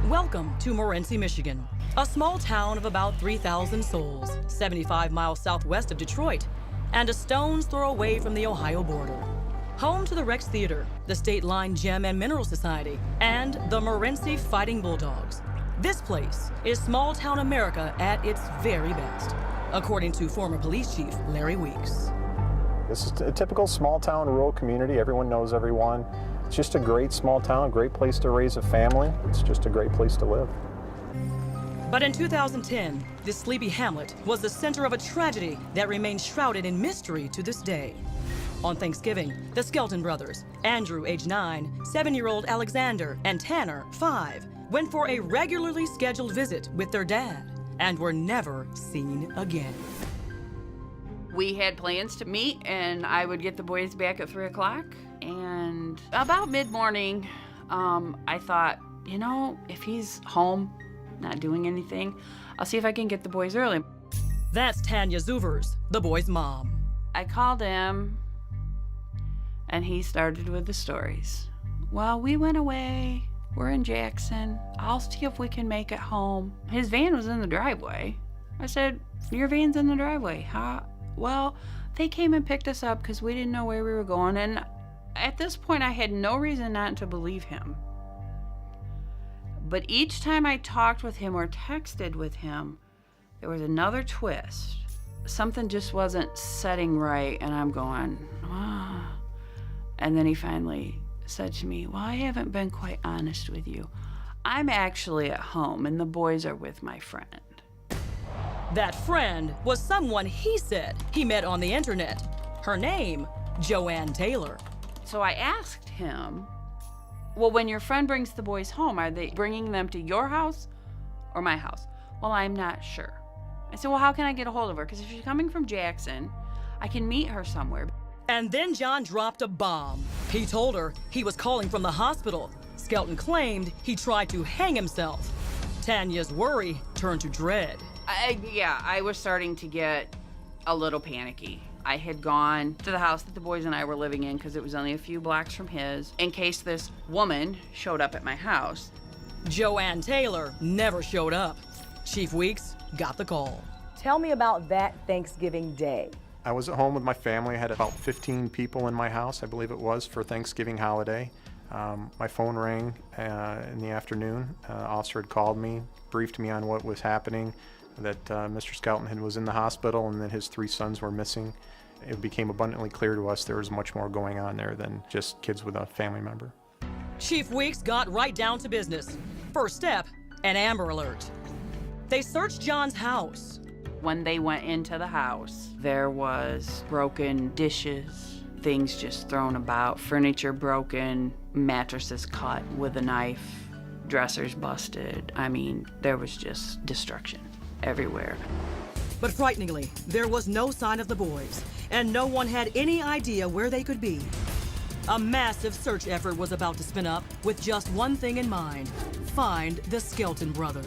Welcome to Morenci, Michigan, a small town of about 3,000 souls, 75 miles southwest of Detroit, and a stone's throw away from the Ohio border. Home to the Rex Theater, the State Line Gem and Mineral Society, and the Morenci Fighting Bulldogs. This place is small town America at its very best, according to former police chief Larry Weeks. This is a typical small town rural community. Everyone knows everyone. It's just a great small town, a great place to raise a family. It's just a great place to live. But in 2010, this sleepy hamlet was the center of a tragedy that remains shrouded in mystery to this day. On Thanksgiving, the Skelton brothers, Andrew, age 9, 7-year-old Alexander, and Tanner, 5, went for a regularly scheduled visit with their dad and were never seen again. We had plans to meet, and I would get the boys back at 3 o'clock. And about mid-morning, I thought, you know, if he's home, not doing anything, I'll see if I can get the boys early. That's Tanya Zuvers, the boys' mom. I called him, and he started with the stories. Well, we went away. We're in Jackson. I'll see if we can make it home. His van was in the driveway. I said, your van's in the driveway, huh? Well, they came and picked us up because we didn't know where we were going, and at this point, I had no reason not to believe him. But each time I talked with him or texted with him, there was another twist. Something just wasn't setting right, and I'm going, ah. And then he finally said to me, well, I haven't been quite honest with you. I'm actually at home, and the boys are with my friend. That friend was someone he said he met on the internet. Her name, Joanne Taylor. So I asked him, well, when your friend brings the boys home, are they bringing them to your house or my house? Well, I'm not sure. I said, well, how can I get a hold of her? Because if she's coming from Jackson, I can meet her somewhere. And then John dropped a bomb. He told her he was calling from the hospital. Skelton claimed he tried to hang himself. Tanya's worry turned to dread. I was starting to get a little panicky. I had gone to the house that the boys and I were living in because it was only a few blocks from his, in case this woman showed up at my house. Joanne Taylor never showed up. Chief Weeks got the call. Tell me about that Thanksgiving day. I was at home with my family. I had about 15 people in my house, I believe it was, for Thanksgiving holiday. My phone rang in the afternoon. Officer had called me, briefed me on what was happening, that Mr. Skelton was in the hospital and that his 3 sons were missing. It became abundantly clear to us there was much more going on there than just kids with a family member. Chief Weeks got right down to business. First step, an Amber Alert. They searched John's house. When they went into the house, there was broken dishes, things just thrown about, furniture broken, mattresses cut with a knife, dressers busted. I mean, there was just destruction everywhere. But frighteningly, there was no sign of the boys, and no one had any idea where they could be. A massive search effort was about to spin up with just one thing in mind: find the Skelton brothers.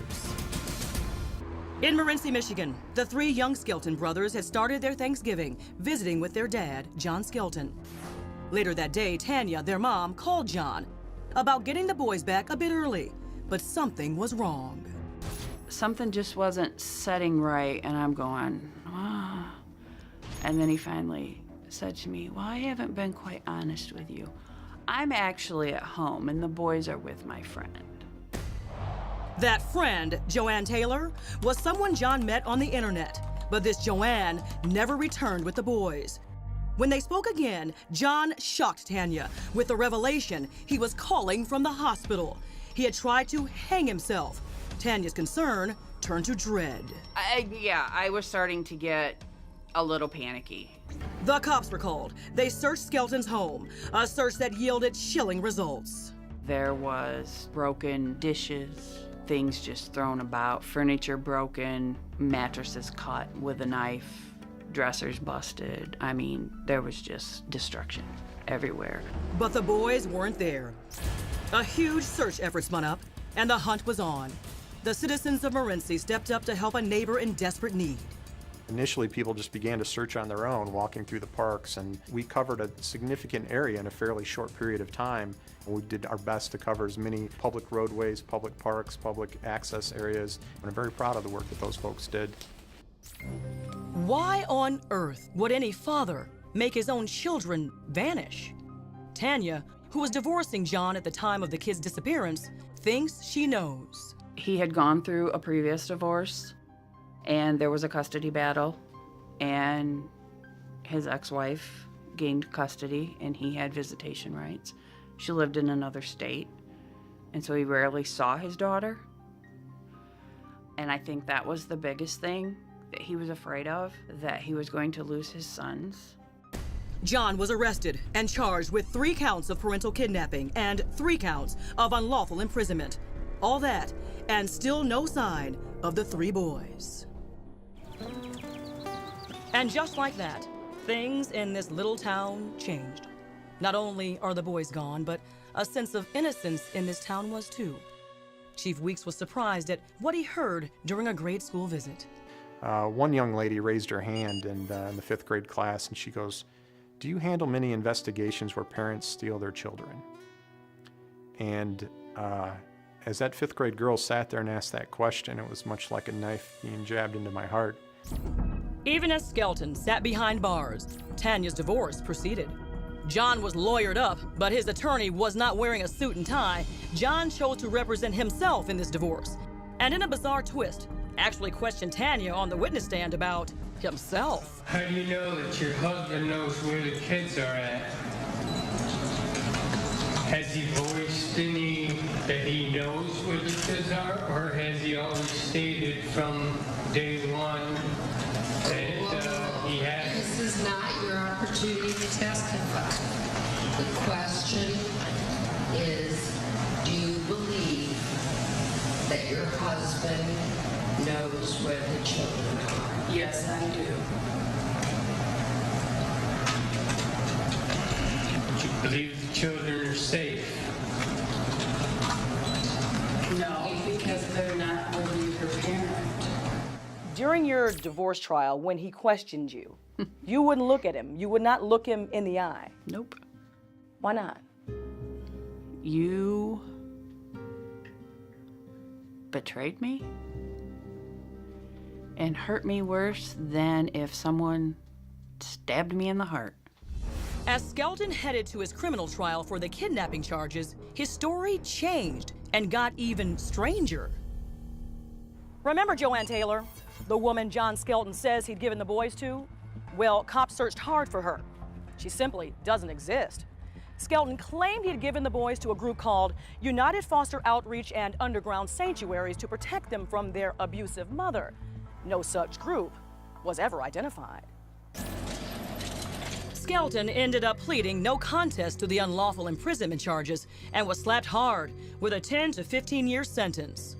In Morenci, Michigan, the 3 young Skelton brothers had started their Thanksgiving visiting with their dad, John Skelton. Later that day, Tanya, their mom, called John about getting the boys back a bit early, but something was wrong. Something just wasn't setting right, and I'm going, ah. And then he finally said to me, well, I haven't been quite honest with you. I'm actually at home, and the boys are with my friend. That friend, Joanne Taylor, was someone John met on the internet, but this Joanne never returned with the boys. When they spoke again, John shocked Tanya with the revelation he was calling from the hospital. He had tried to hang himself. Tanya's concern turned to dread. I was starting to get a little panicky. The cops were called. They searched Skelton's home, a search that yielded chilling results. There was broken dishes, things just thrown about, furniture broken, mattresses cut with a knife, dressers busted. I mean, there was just destruction everywhere. But the boys weren't there. A huge search effort spun up, and the hunt was on. The citizens of Morenci stepped up to help a neighbor in desperate need. Initially, people just began to search on their own, walking through the parks, and we covered a significant area in a fairly short period of time. We did our best to cover as many public roadways, public parks, public access areas, and I'm very proud of the work that those folks did. Why on earth would any father make his own children vanish? Tanya, who was divorcing John at the time of the kid's disappearance, thinks she knows. He had gone through a previous divorce, and there was a custody battle, and his ex-wife gained custody, and he had visitation rights. She lived in another state, and so he rarely saw his daughter. And I think that was the biggest thing that he was afraid of, that he was going to lose his sons. John was arrested and charged with 3 counts of parental kidnapping and 3 counts of unlawful imprisonment. All that, and still no sign of the 3 boys. And just like that, things in this little town changed. Not only are the boys gone, but a sense of innocence in this town was too. Chief Weeks was surprised at what he heard during a grade school visit. One young lady raised her hand in the 5th grade class, and she goes, "Do you handle many investigations where parents steal their children?" And as that 5th grade girl sat there and asked that question, it was much like a knife being jabbed into my heart. Even as Skelton sat behind bars, Tanya's divorce proceeded. John was lawyered up, but his attorney was not wearing a suit and tie. John chose to represent himself in this divorce, and in a bizarre twist, actually questioned Tanya on the witness stand about himself. How do you know that your husband knows where the kids are at? Has he voiced any that he knows where the kids are, or has he always stated from day one that he has? This is not your opportunity to testify. The question is, do you believe that your husband knows where the children are? Yes, I do. Do you believe the children are safe? No, because they're not with either parent. During your divorce trial, when he questioned you, you wouldn't look at him. You would not look him in the eye. Nope. Why not? You betrayed me and hurt me worse than if someone stabbed me in the heart. As Skelton headed to his criminal trial for the kidnapping charges, his story changed and got even stranger. Remember Joanne Taylor, the woman John Skelton says he'd given the boys to? Well, cops searched hard for her. She simply doesn't exist. Skelton claimed he'd given the boys to a group called United Foster Outreach and Underground Sanctuaries to protect them from their abusive mother. No such group was ever identified. Skelton ended up pleading no contest to the unlawful imprisonment charges and was slapped hard with a 10 to 15-year sentence.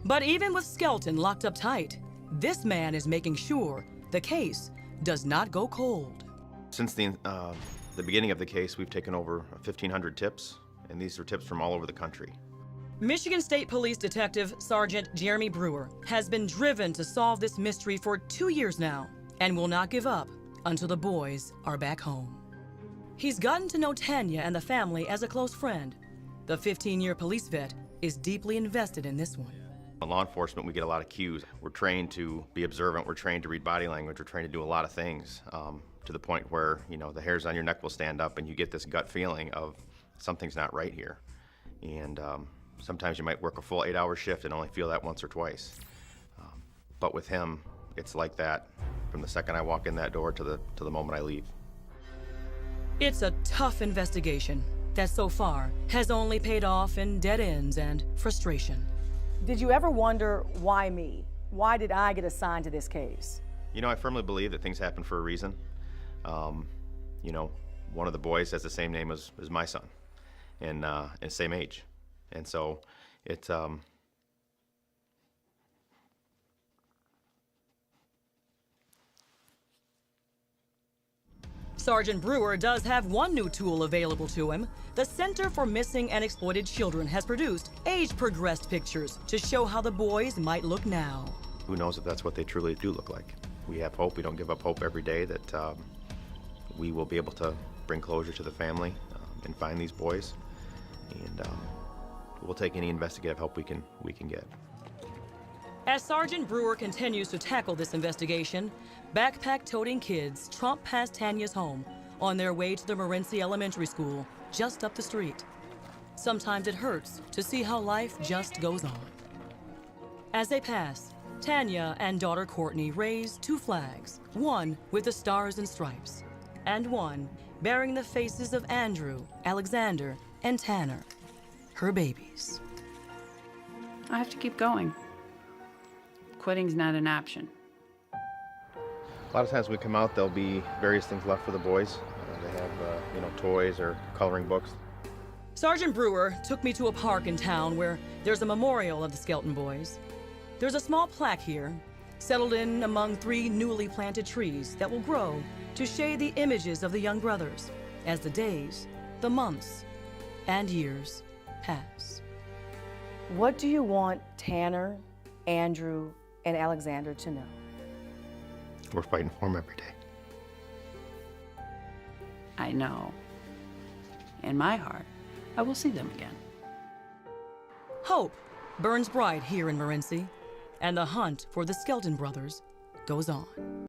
But even with Skelton locked up tight, this man is making sure the case does not go cold. Since the beginning of the case, we've taken over 1,500 tips, and these are tips from all over the country. Michigan State Police Detective Sergeant Jeremy Brewer has been driven to solve this mystery for 2 years now and will not give up until the boys are back home. He's gotten to know Tanya and the family as a close friend. The 15-year police vet is deeply invested in this one. In law enforcement, we get a lot of cues. We're trained to be observant. We're trained to read body language. We're trained to do a lot of things to the point where, you know, the hairs on your neck will stand up and you get this gut feeling of something's not right here. And sometimes you might work a full 8-hour shift and only feel that once or twice. But with him, it's like that from the second I walk in that door to the moment I leave. It's a tough investigation that so far has only paid off in dead ends and frustration. Did you ever wonder, why me? Why did I get assigned to this case? You know, I firmly believe that things happen for a reason. You know, one of the boys has the same name as my son, and same age. And so it's, Sergeant Brewer does have one new tool available to him. The Center for Missing and Exploited Children has produced age-progressed pictures to show how the boys might look now. who knows if that's what they truly do look like. we have hope. We don't give up hope every day that we will be able to bring closure to the family and find these boys. And we'll take any investigative help we can get. As Sergeant Brewer continues to tackle this investigation, backpack-toting kids tromp past Tanya's home on their way to the Morenci Elementary School, just up the street. Sometimes it hurts to see how life just goes on. As they pass, Tanya and daughter Courtney raise 2 flags, one with the stars and stripes, and one bearing the faces of Andrew, Alexander, and Tanner, her babies. I have to keep going. Quitting's not an option. A lot of times when we come out, there'll be various things left for the boys. They have, toys or coloring books. Sergeant Brewer took me to a park in town where there's a memorial of the Skelton boys. There's a small plaque here, settled in among 3 newly planted trees that will grow to shade the images of the young brothers as the days, the months, and years pass. What do you want Tanner, Andrew, and Alexander to know? We're fighting for them every day. I know. In my heart, I will see them again. Hope burns bright here in Morenci, and the hunt for the Skelton brothers goes on.